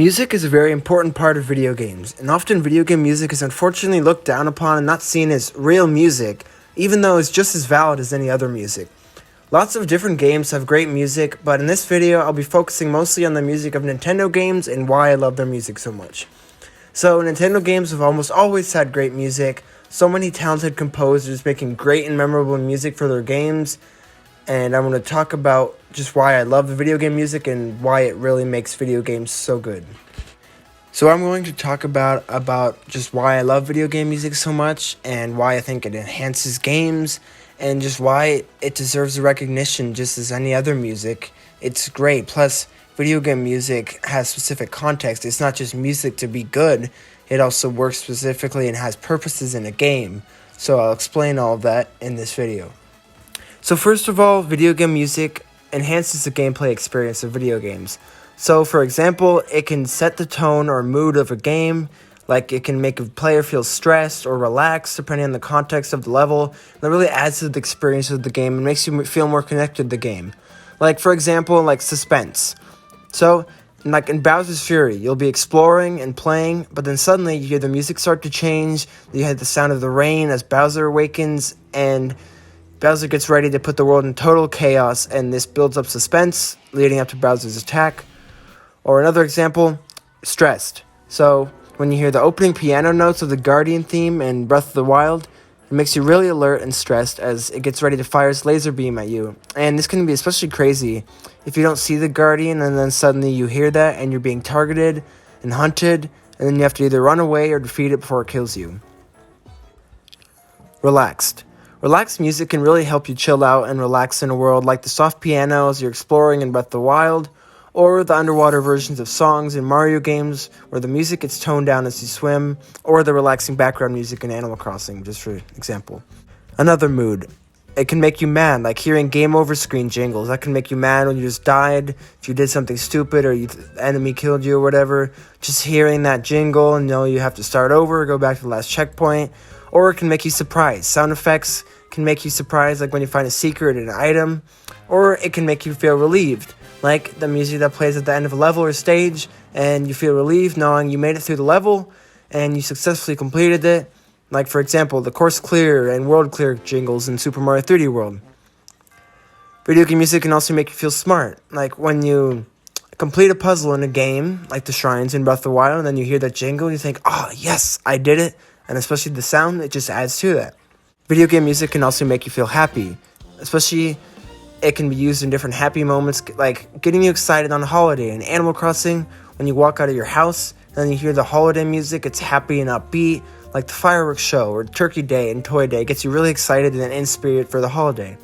Music is a very important part of video games, and often video game music is unfortunately looked down upon and not seen as real music, even though it's just as valid as any other music. Lots of different games have great music, but in this video I'll be focusing mostly on the music of Nintendo games and why I love their music so much. So Nintendo games have almost always had great music, so many talented composers making great and memorable music for their games, and I'm going to talk about just why I love the video game music and why it really makes video games so good. So I'm going to talk about just why I love video game music so much and why I think it enhances games and just why it deserves the recognition just as any other music. It's great. Plus, video game music has specific context. It's not just music to be good. It also works specifically and has purposes in a game. So I'll explain all of that in this video. So first of all, video game music enhances the gameplay experience of video games. So for example, it can set the tone or mood of a game, like it can make a player feel stressed or relaxed depending on the context of the level. That really adds to the experience of the game and makes you feel more connected to the game. Like for example, like suspense. So like in Bowser's Fury, you'll be exploring and playing, but then suddenly you hear the music start to change, you hear the sound of the rain as Bowser awakens, and Bowser gets ready to put the world in total chaos, and this builds up suspense leading up to Bowser's attack. Or another example, stressed. So when you hear the opening piano notes of the Guardian theme in Breath of the Wild, it makes you really alert and stressed as it gets ready to fire its laser beam at you. And this can be especially crazy if you don't see the Guardian and then suddenly you hear that and you're being targeted and hunted, and then you have to either run away or defeat it before it kills you. Relaxed. Relaxed music can really help you chill out and relax in a world like the soft piano as you're exploring in Breath of the Wild, or the underwater versions of songs in Mario games where the music gets toned down as you swim, or the relaxing background music in Animal Crossing, just for example. Another mood. It can make you mad, like hearing game over screen jingles. That can make you mad when you just died, if you did something stupid or the enemy killed you or whatever. Just hearing that jingle and know you have to start over or go back to the last checkpoint. Or it can make you surprised. Sound effects can make you surprised, like when you find a secret in an item. Or it can make you feel relieved, like the music that plays at the end of a level or stage, and you feel relieved knowing you made it through the level and you successfully completed it. Like for example, the course clear and world clear jingles in Super Mario 3D World. Video game music can also make you feel smart, like when you complete a puzzle in a game, like the shrines in Breath of the Wild, and then you hear that jingle and you think, oh yes, I did it. And especially the sound, it just adds to that. Video game music can also make you feel happy, especially it can be used in different happy moments, like getting you excited on a holiday. In Animal Crossing, when you walk out of your house and then you hear the holiday music, it's happy and upbeat, like the fireworks show or Turkey Day and Toy Day. It gets you really excited and in spirit for the holiday.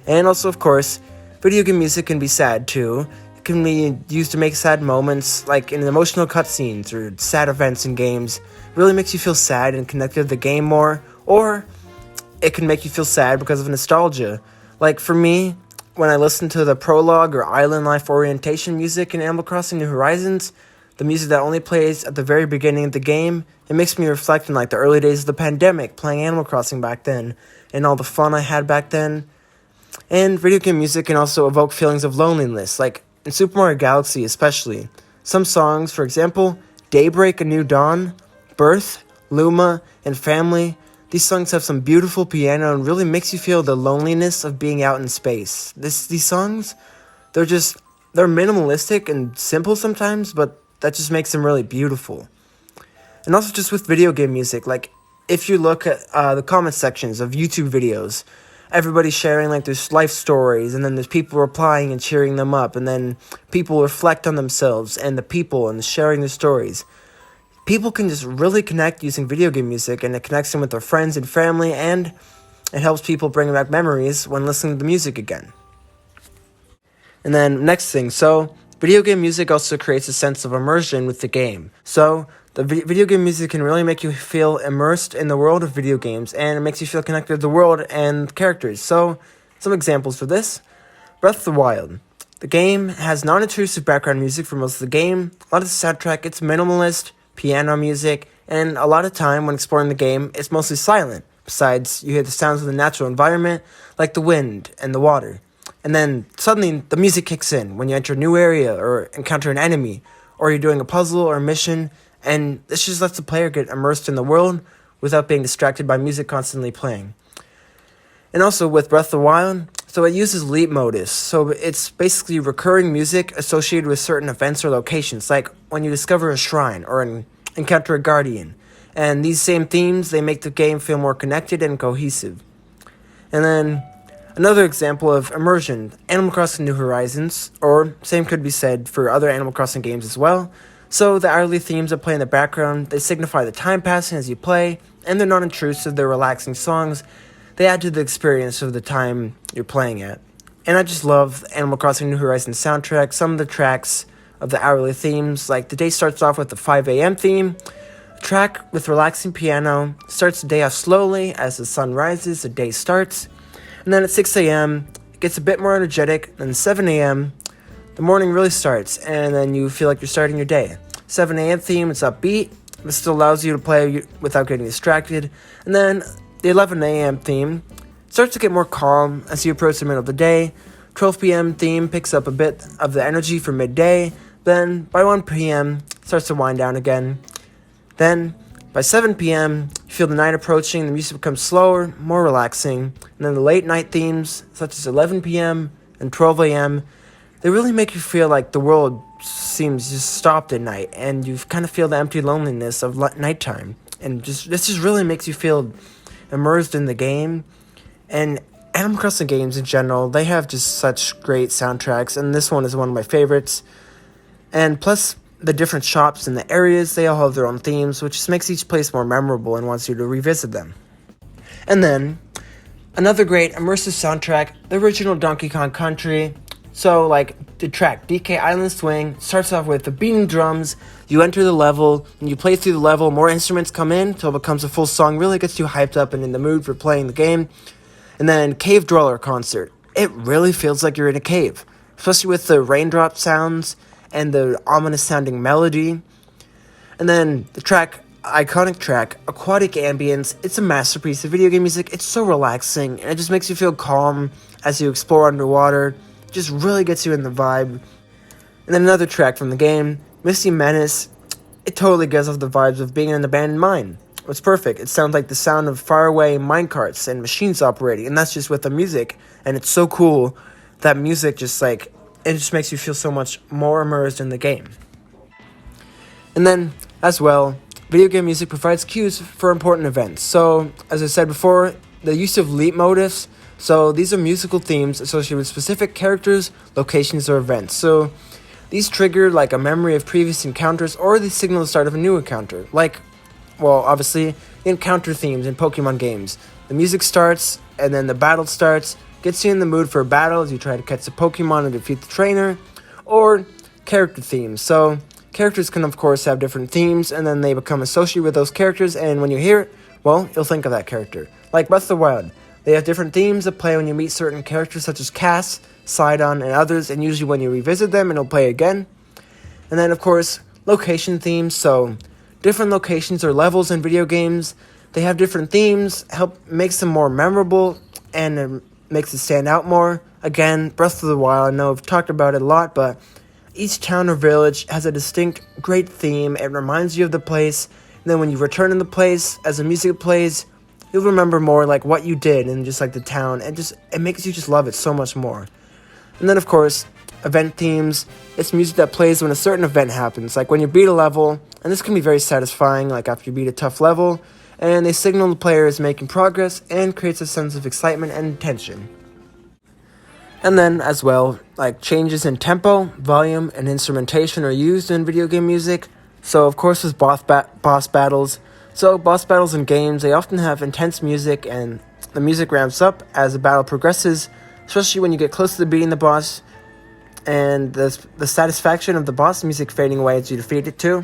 And also, of course, video game music can be sad too. It can be used to make sad moments, like in emotional cutscenes or sad events in games. It really makes you feel sad and connected to the game more, or it can make you feel sad because of nostalgia. Like for me, when I listen to the prologue or island life orientation music in Animal Crossing New Horizons, the music that only plays at the very beginning of the game, it makes me reflect on like the early days of the pandemic, playing Animal Crossing back then, and all the fun I had back then. And video game music can also evoke feelings of loneliness, like in Super Mario Galaxy especially. Some songs, for example, Daybreak, A New Dawn, Birth, Luma, and Family. These songs have some beautiful piano and really makes you feel the loneliness of being out in space. These songs, they're minimalistic and simple sometimes, but that just makes them really beautiful. And also just with video game music, like if you look at the comment sections of YouTube videos, everybody's sharing like their life stories, and then there's people replying and cheering them up, and then people reflect on themselves and the people and sharing their stories. People can just really connect using video game music, and it connects them with their friends and family, and it helps people bring back memories when listening to the music again. And then next thing, so video game music also creates a sense of immersion with the game. So the video game music can really make you feel immersed in the world of video games, and it makes you feel connected to the world and characters. So some examples for this: Breath of the Wild. The game has non-intrusive background music for most of the game. A lot of the soundtrack, it's minimalist, piano music, and a lot of time when exploring the game, it's mostly silent. Besides, you hear the sounds of the natural environment, like the wind and the water. And then suddenly the music kicks in when you enter a new area or encounter an enemy, or you're doing a puzzle or a mission, and this just lets the player get immersed in the world without being distracted by music constantly playing. And also with Breath of the Wild, so it uses leap modus. So it's basically recurring music associated with certain events or locations, like when you discover a shrine or encounter a guardian. And these same themes, they make the game feel more connected and cohesive. And then another example of immersion, Animal Crossing New Horizons, or same could be said for other Animal Crossing games as well. So the hourly themes that play in the background, they signify the time passing as you play, and they're not intrusive, they're relaxing songs. They add to the experience of the time you're playing at. And I just love Animal Crossing New Horizons soundtrack. Some of the tracks of the hourly themes, like the day starts off with the 5 a.m. theme. A track with relaxing piano starts the day off slowly. As the sun rises, the day starts. And then at 6 a.m., it gets a bit more energetic. Then 7 a.m., the morning really starts, and then you feel like you're starting your day. 7 a.m. theme, it's upbeat, but still allows you to play without getting distracted. And then the 11 a.m. theme starts to get more calm as you approach the middle of the day. 12 p.m. theme picks up a bit of the energy for midday. Then by 1 p.m. starts to wind down again. Then by 7 p.m. you feel the night approaching, the music becomes slower, more relaxing. And then the late night themes, such as 11 p.m. and 12 a.m., they really make you feel like the world seems just stopped at night, and you kind of feel the empty loneliness of nighttime. And this just really makes you feel immersed in the game. And Animal Crossing games in general, they have just such great soundtracks, and this one is one of my favorites. And plus, the different shops and the areas, they all have their own themes, which just makes each place more memorable and wants you to revisit them. And then, another great immersive soundtrack, the original Donkey Kong Country. So, like, the track, DK Island Swing, starts off with the beating drums, you enter the level, and you play through the level, more instruments come in, until it becomes a full song, really gets you hyped up and in the mood for playing the game. And then, Cave Dweller Concert. It really feels like you're in a cave, especially with the raindrop sounds and the ominous-sounding melody. And then, the track, iconic track, Aquatic Ambience. It's a masterpiece of video game music. It's so relaxing, and it just makes you feel calm as you explore underwater. Just really gets you in the vibe. And then another track from the game, Misty Menace. It totally gives off the vibes of being in an abandoned mine. It's perfect. It sounds like the sound of faraway minecarts and machines operating, and that's just with the music. And it's so cool. That music just it just makes you feel so much more immersed in the game. And then, as well, video game music provides cues for important events. So, as I said before, the use of leap motifs. So these are musical themes associated with specific characters, locations, or events. So these trigger like a memory of previous encounters, or they signal the start of a new encounter. Like, well, obviously, encounter themes in Pokemon games. The music starts, and then the battle starts, gets you in the mood for a battle as you try to catch a Pokemon and defeat the trainer. Or character themes. So characters can, of course, have different themes, and then they become associated with those characters, and when you hear it, well, you'll think of that character. Like Breath of the Wild. They have different themes that play when you meet certain characters such as Cass, Sidon, and others, and usually when you revisit them, it'll play again. And then, of course, location themes. So different locations or levels in video games, they have different themes, makes them more memorable, and it makes it stand out more. Again, Breath of the Wild, I know I've talked about it a lot, but each town or village has a distinct, great theme. It reminds you of the place, and then when you return in the place, as the music plays, you'll remember more like what you did and just like the town, and it makes you just love it so much more. And then, of course, event themes. It's music that plays when a certain event happens, like when you beat a level, and this can be very satisfying, like after you beat a tough level, and they signal the player is making progress and creates a sense of excitement and tension. And then, as well, like changes in tempo, volume, and instrumentation are used in video game music. So, of course, there's boss battles. So, boss battles in games, they often have intense music, and the music ramps up as the battle progresses, especially when you get close to beating the boss, and the satisfaction of the boss music fading away as you defeat it too.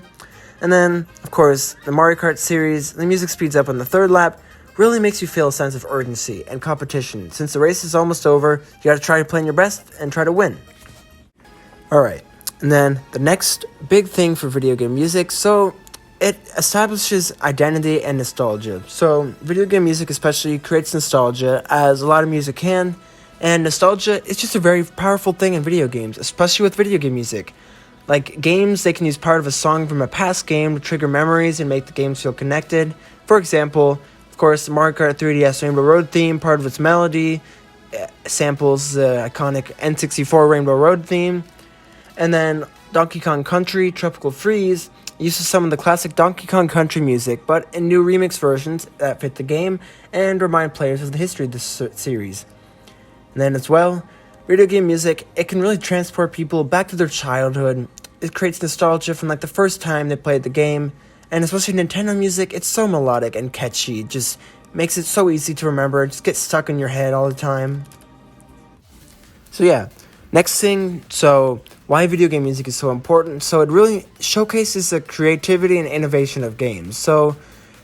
And then, of course, the Mario Kart series, the music speeds up on the third lap, really makes you feel a sense of urgency and competition. Since the race is almost over, you gotta try to play your best and try to win. Alright, and then the next big thing for video game music, so it establishes identity and nostalgia. So video game music especially creates nostalgia, as a lot of music can, and nostalgia is just a very powerful thing in video games, especially with video game music. Like games, they can use part of a song from a past game to trigger memories and make the games feel connected. For example, of course, the Mario Kart 3DS Rainbow Road theme, part of its melody, samples the iconic N64 Rainbow Road theme. And then Donkey Kong Country Tropical Freeze uses some of the classic Donkey Kong Country music, but in new remix versions that fit the game and remind players of the history of this series. And then as well, video game music, it can really transport people back to their childhood. It creates nostalgia from like the first time they played the game, and especially Nintendo music, it's so melodic and catchy. It just makes it so easy to remember. It just gets stuck in your head all the time. So yeah, next thing, so why video game music is so important. So it really showcases the creativity and innovation of games. So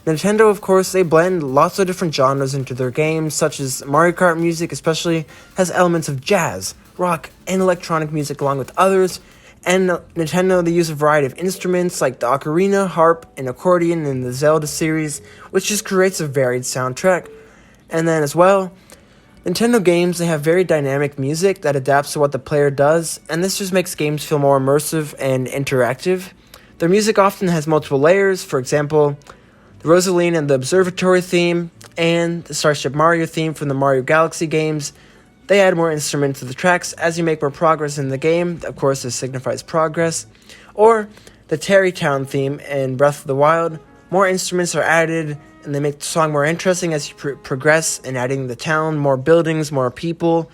Nintendo, of course, they blend lots of different genres into their games, such as Mario Kart music especially has elements of jazz, rock, and electronic music along with others. And Nintendo, they use a variety of instruments like the ocarina, harp, and accordion in the Zelda series, which just creates a varied soundtrack. And then as well, Nintendo games, they have very dynamic music that adapts to what the player does, and this just makes games feel more immersive and interactive. Their music often has multiple layers, for example, the Rosaline and the Observatory theme, and the Starship Mario theme from the Mario Galaxy games. They add more instruments to the tracks as you make more progress in the game. Of course, this signifies progress. Or the Terry Town theme in Breath of the Wild. More instruments are added, and they make the song more interesting as you progress in adding the town, more buildings, more people.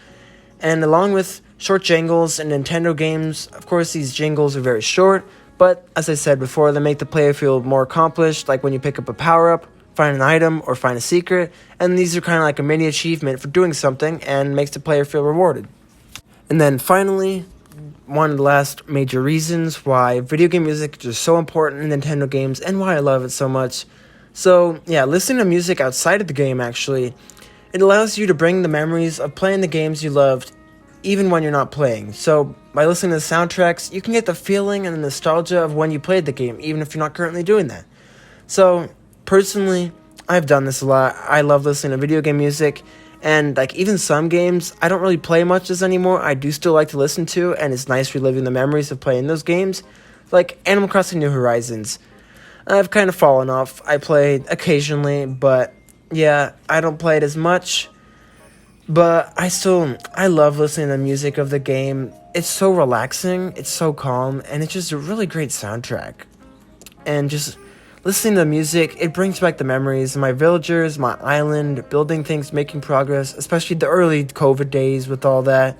And along with short jingles in Nintendo games, of course, these jingles are very short, but as I said before, they make the player feel more accomplished, like when you pick up a power-up, find an item, or find a secret, and these are kind of like a mini achievement for doing something and makes the player feel rewarded. And then finally, one of the last major reasons why video game music is so important in Nintendo games and why I love it so much. So yeah, listening to music outside of the game actually, it allows you to bring the memories of playing the games you loved even when you're not playing. So by listening to the soundtracks, you can get the feeling and the nostalgia of when you played the game, even if you're not currently doing that. So personally, I've done this a lot. I love listening to video game music, and like even some games I don't really play much as anymore, I do still like to listen to, and it's nice reliving the memories of playing those games. Like Animal Crossing New Horizons. I've kind of fallen off. I play occasionally, but yeah, I don't play it as much. But I love listening to the music of the game. It's so relaxing, it's so calm, and it's just a really great soundtrack. And just listening to the music, it brings back the memories of my villagers, my island, building things, making progress, especially the early COVID days with all that.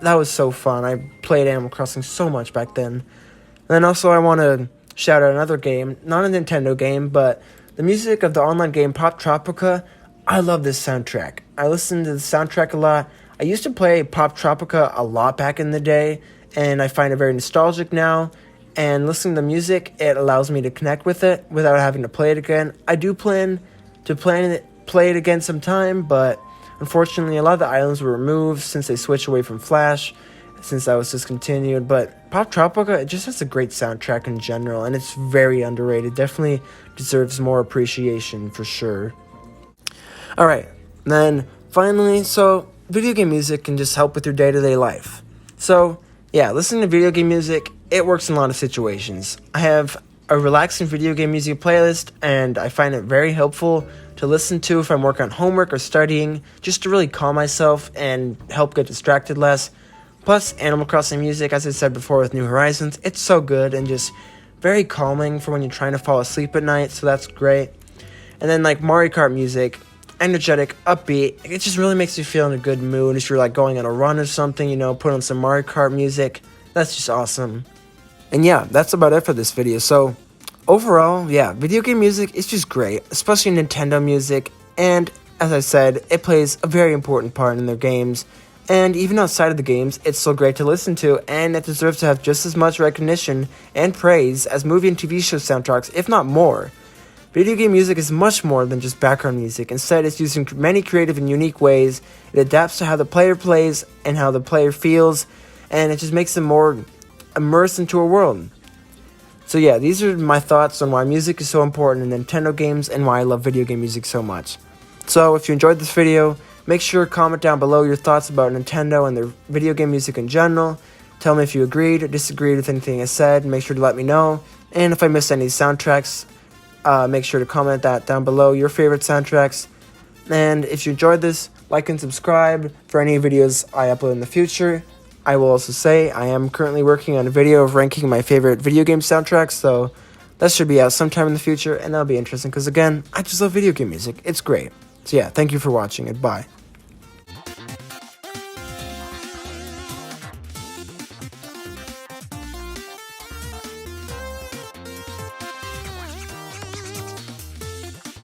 That was so fun. I played Animal Crossing so much back then. And then also I want to shout out another game, not a Nintendo game, but the music of the online game Pop Tropica. I love this soundtrack. I listen to the soundtrack a lot. I used to play Pop Tropica a lot back in the day, and I find it very nostalgic now. And listening to the music, it allows me to connect with it without having to play it again. I do plan to play it again sometime, but unfortunately a lot of the islands were removed since they switched away from Flash, since that was discontinued. But Pop Tropica, it just has a great soundtrack in general, and it's very underrated. Definitely deserves more appreciation for sure. Alright, then finally, so video game music can just help with your day-to-day life. So yeah, listening to video game music, it works in a lot of situations. I have a relaxing video game music playlist, and I find it very helpful to listen to if I'm working on homework or studying, just to really calm myself and help get distracted less. Plus, Animal Crossing music, as I said before with New Horizons, it's so good and just very calming for when you're trying to fall asleep at night, so that's great. And then like Mario Kart music, energetic, upbeat, it just really makes you feel in a good mood. If you're like going on a run or something, put on some Mario Kart music, that's just awesome. And yeah, that's about it for this video. So overall, yeah, video game music is just great, especially Nintendo music, and as I said, it plays a very important part in their games, and even outside of the games, it's still great to listen to, and it deserves to have just as much recognition and praise as movie and TV show soundtracks, if not more. Video game music is much more than just background music. Instead, it's used in many creative and unique ways. It adapts to how the player plays and how the player feels, and it just makes them more immersed into a world. So yeah, these are my thoughts on why music is so important in Nintendo games and why I love video game music so much. So if you enjoyed this video, make sure to comment down below your thoughts about Nintendo and their video game music in general. Tell me if you agreed or disagreed with anything I said. Make sure to let me know. And if I missed any soundtracks, make sure to comment that down below, your favorite soundtracks. And if you enjoyed this, like and subscribe for any videos I upload in the future. I will also say I am currently working on a video of ranking my favorite video game soundtracks, so that should be out sometime in the future, and that'll be interesting because, again, I just love video game music. It's great. So yeah, thank you for watching, and bye.